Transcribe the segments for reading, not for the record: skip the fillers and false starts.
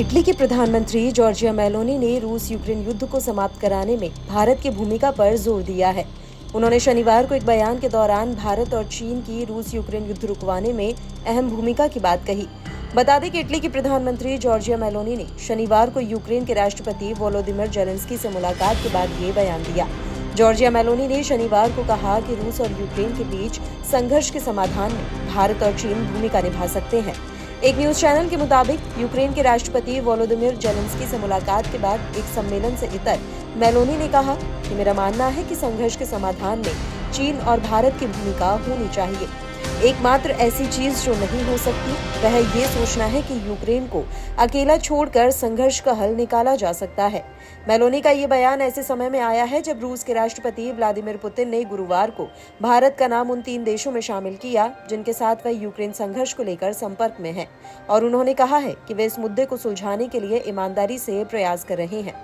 Italy के प्रधानमंत्री Giorgia Meloni ने रूस यूक्रेन युद्ध को समाप्त कराने में भारत की भूमिका पर जोर दिया है। उन्होंने शनिवार को एक बयान के दौरान भारत और चीन की रूस यूक्रेन युद्ध रुकवाने में अहम भूमिका की बात कही। बता दें कि इटली की प्रधानमंत्री जॉर्जिया मेलोनी ने शनिवार को यूक्रेन के राष्ट्रपति वोलोदिमिर जेलेंस्की से मुलाकात के बाद ये बयान दिया। जॉर्जिया मेलोनी ने शनिवार को कहा कि रूस और यूक्रेन के बीच संघर्ष के समाधान में भारत और चीन भूमिका निभा सकते हैं। एक न्यूज चैनल के मुताबिक यूक्रेन के राष्ट्रपति वोलोदिमिर जेलेंस्की से मुलाकात के बाद एक सम्मेलन से इतर मेलोनी ने कहा कि मेरा मानना है कि संघर्ष के समाधान में चीन और भारत की भूमिका होनी चाहिए। एकमात्र ऐसी चीज जो नहीं हो सकती वह ये सोचना है कि यूक्रेन को अकेला छोड़कर संघर्ष का हल निकाला जा सकता है। मेलोनी का ये बयान ऐसे समय में आया है जब रूस के राष्ट्रपति व्लादिमीर पुतिन ने गुरुवार को भारत का नाम उन 3 देशों में शामिल किया जिनके साथ वह यूक्रेन संघर्ष को लेकर संपर्क में है, और उन्होंने कहा है कि वे इस मुद्दे को सुलझाने के लिए ईमानदारी से प्रयास कर रहे हैं।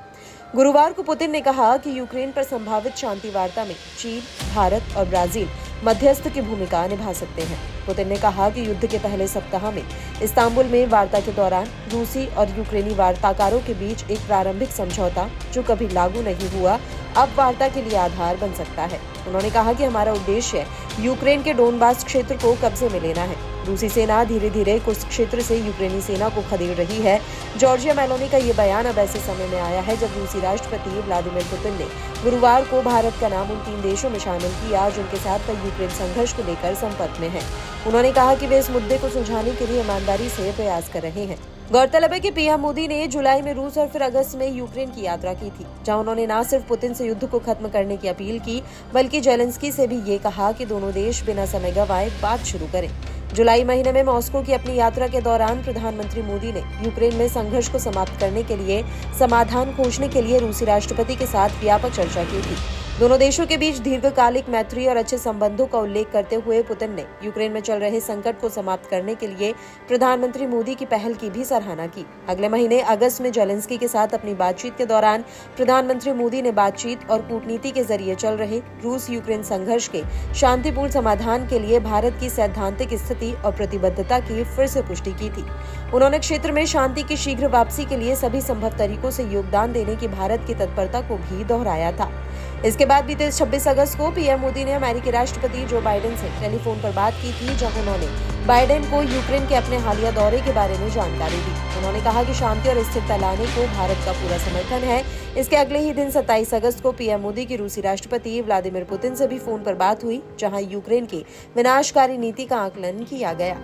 गुरुवार को पुतिन ने कहा कि यूक्रेन पर संभावित शांति वार्ता में चीन, भारत और ब्राजील मध्यस्थ की भूमिका निभा सकते हैं। पुतिन ने कहा कि युद्ध के पहले सप्ताह में इस्तांबुल में वार्ता के दौरान रूसी और यूक्रेनी वार्ताकारों के बीच एक प्रारंभिक समझौता जो कभी लागू नहीं हुआ अब वार्ता के लिए आधार बन सकता है। उन्होंने कहा कि हमारा उद्देश्य यूक्रेन के डोनबास क्षेत्र को कब्जे में लेना है। रूसी सेना धीरे धीरे कुछ क्षेत्र से यूक्रेनी सेना को खदेड़ रही है। जॉर्जिया मेलोनी का ये बयान अब ऐसे समय में आया है जब रूसी राष्ट्रपति व्लादिमीर पुतिन ने गुरुवार को भारत का नाम उन 3 देशों में शामिल किया जिनके साथ वह यूक्रेन संघर्ष को लेकर संपर्क में है। उन्होंने कहा कि वे इस मुद्दे को सुलझाने के लिए ईमानदारी से प्रयास कर रहे हैं। गौरतलब है कि पीएम मोदी ने जुलाई में रूस और फिर अगस्त में यूक्रेन की यात्रा की थी, जहां उन्होंने न सिर्फ पुतिन से युद्ध को खत्म करने की अपील की बल्कि जेलेंस्की से भी ये कहा कि दोनों देश बिना समय गंवाए बात शुरू करें। जुलाई महीने में मॉस्को की अपनी यात्रा के दौरान प्रधानमंत्री मोदी ने यूक्रेन में संघर्ष को समाप्त करने के लिए समाधान खोजने के लिए रूसी राष्ट्रपति के साथ व्यापक चर्चा की थी। दोनों देशों के बीच दीर्घकालिक मैत्री और अच्छे संबंधों का उल्लेख करते हुए पुतिन ने यूक्रेन में चल रहे संकट को समाप्त करने के लिए प्रधानमंत्री मोदी की पहल की भी सराहना की। अगले महीने अगस्त में जेलेंस्की के साथ अपनी बातचीत के दौरान प्रधानमंत्री मोदी ने बातचीत और कूटनीति के जरिए चल रहे रूस यूक्रेन संघर्ष के शांतिपूर्ण समाधान के लिए भारत की सैद्धांतिक स्थिति और प्रतिबद्धता की फिर से पुष्टि की थी। उन्होंने क्षेत्र में शांति की शीघ्र वापसी के लिए सभी संभव तरीकों से योगदान देने की भारत की तत्परता को भी दोहराया था। इसके बाद बीते 26 अगस्त को पीएम मोदी ने अमेरिकी राष्ट्रपति जो बाइडेन से टेलीफोन पर बात की थी, जहां उन्होंने बाइडेन को यूक्रेन के अपने हालिया दौरे के बारे में जानकारी दी। उन्होंने कहा कि शांति और स्थिरता लाने को भारत का पूरा समर्थन है। इसके अगले ही दिन 27 अगस्त को पीएम मोदी की रूसी राष्ट्रपति व्लादिमीर पुतिन से भी फोन पर बात हुई, जहां यूक्रेन की विनाशकारी नीति का आकलन किया गया।